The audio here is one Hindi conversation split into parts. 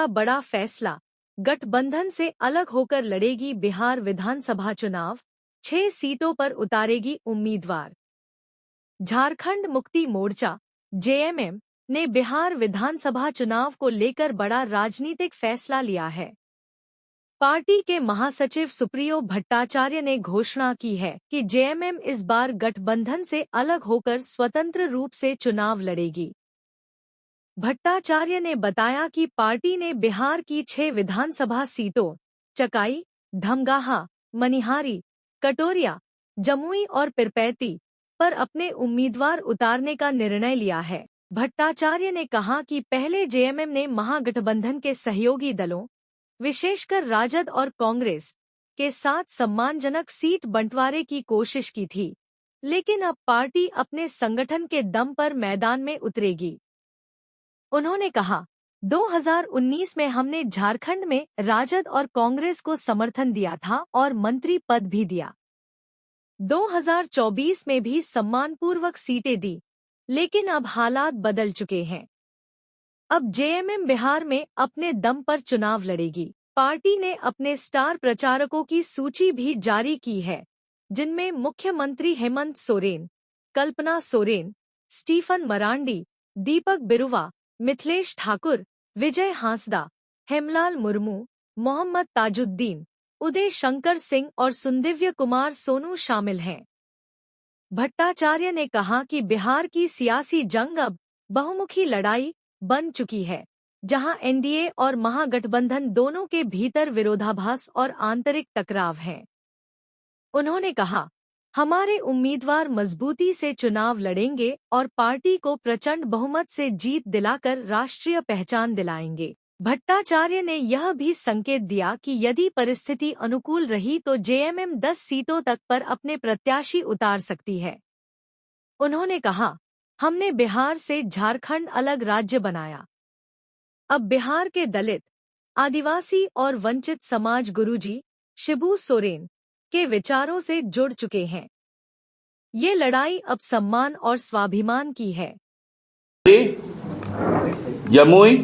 का बड़ा फैसला, गठबंधन से अलग होकर लड़ेगी बिहार विधानसभा चुनाव, 6 सीटों पर उतारेगी उम्मीदवार। झारखंड मुक्ति मोर्चा (जेएमएम) ने बिहार विधानसभा चुनाव को लेकर बड़ा राजनीतिक फैसला लिया है। पार्टी के महासचिव सुप्रियो भट्टाचार्य ने घोषणा की है कि जेएमएम इस बार गठबंधन से अलग होकर स्वतंत्र रूप से चुनाव लड़ेगी। भट्टाचार्य ने बताया कि पार्टी ने बिहार की 6 विधानसभा सीटों चकाई, धमदाहा, मनिहारी, कटोरिया, जमुई और पीरपैंती पर अपने उम्मीदवार उतारने का निर्णय लिया है। भट्टाचार्य ने कहा कि पहले जेएमएम ने महागठबंधन के सहयोगी दलों, विशेषकर राजद और कांग्रेस के साथ सम्मानजनक सीट बंटवारे की कोशिश की थी, लेकिन अब पार्टी अपने संगठन के दम पर मैदान में उतरेगी। उन्होंने कहा, 2019 में हमने झारखंड में राजद और कांग्रेस को समर्थन दिया था और मंत्री पद भी दिया। 2024 में भी सम्मानपूर्वक सीटें दी, लेकिन अब हालात बदल चुके हैं। अब जेएमएम बिहार में अपने दम पर चुनाव लड़ेगी। पार्टी ने अपने स्टार प्रचारकों की सूची भी जारी की है, जिनमें मुख्यमंत्री हेमंत सोरेन, कल्पना सोरेन, स्टीफन मरांडी, दीपक बिरुवा, मिथिलेश ठाकुर, विजय हांसदा, हेमलाल मुर्मू, मोहम्मद ताजुद्दीन, उदय शंकर सिंह और सुंदिव्य कुमार सोनू शामिल हैं। भट्टाचार्य ने कहा कि बिहार की सियासी जंग अब बहुमुखी लड़ाई बन चुकी है, जहां एनडीए और महागठबंधन दोनों के भीतर विरोधाभास और आंतरिक टकराव है। उन्होंने कहा, हमारे उम्मीदवार मजबूती से चुनाव लड़ेंगे और पार्टी को प्रचंड बहुमत से जीत दिलाकर राष्ट्रीय पहचान दिलाएंगे। भट्टाचार्य ने यह भी संकेत दिया कि यदि परिस्थिति अनुकूल रही तो जेएमएम 10 सीटों तक पर अपने प्रत्याशी उतार सकती है। उन्होंने कहा, हमने बिहार से झारखंड अलग राज्य बनाया। अब बिहार के दलित, आदिवासी और वंचित समाज गुरुजी शिबू सोरेन के विचारों से जुड़ चुके हैं। ये लड़ाई अब सम्मान और स्वाभिमान की है। जमुई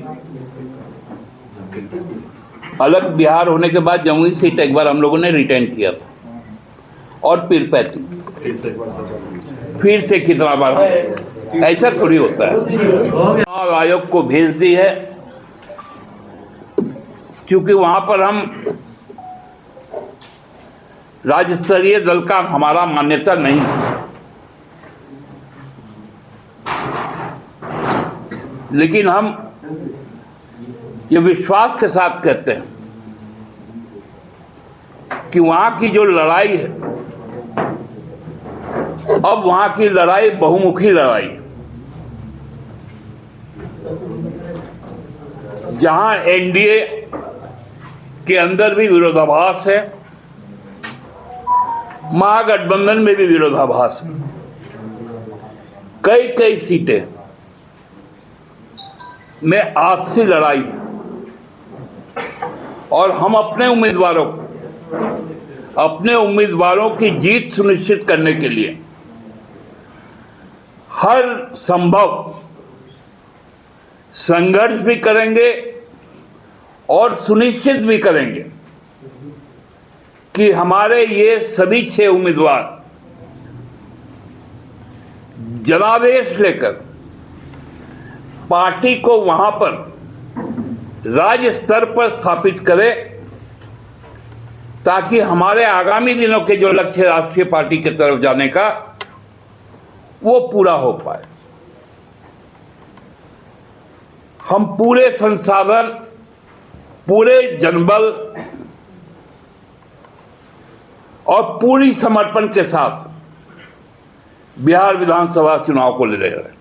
अलग बिहार होने के बाद जमुई सीट एक बार हम लोगों ने रिटेन किया था, और पीरपैंती फिर से कितना बार, ऐसा थोड़ी होता है। चुनाव आयोग को भेज दी है, क्योंकि वहां पर हम राज्य स्तरीय दल का हमारा मान्यता नहीं है, लेकिन हम ये विश्वास के साथ कहते हैं कि वहां की जो लड़ाई है, अब वहां की लड़ाई बहुमुखी लड़ाई, जहां एनडीए के अंदर भी विरोधाभास है, महागठबंधन में भी विरोधाभास है। कई कई सीटें में आपसी लड़ाई है, और हम अपने उम्मीदवारों की जीत सुनिश्चित करने के लिए हर संभव संघर्ष भी करेंगे और सुनिश्चित भी करेंगे कि हमारे ये सभी 6 उम्मीदवार जनादेश लेकर पार्टी को वहां पर राज्य स्तर पर स्थापित करें, ताकि हमारे आगामी दिनों के जो लक्ष्य राष्ट्रीय पार्टी की तरफ जाने का, वो पूरा हो पाए। हम पूरे संसाधन, पूरे जनबल और पूरी समर्पण के साथ बिहार विधानसभा चुनाव को ले रहे हैं।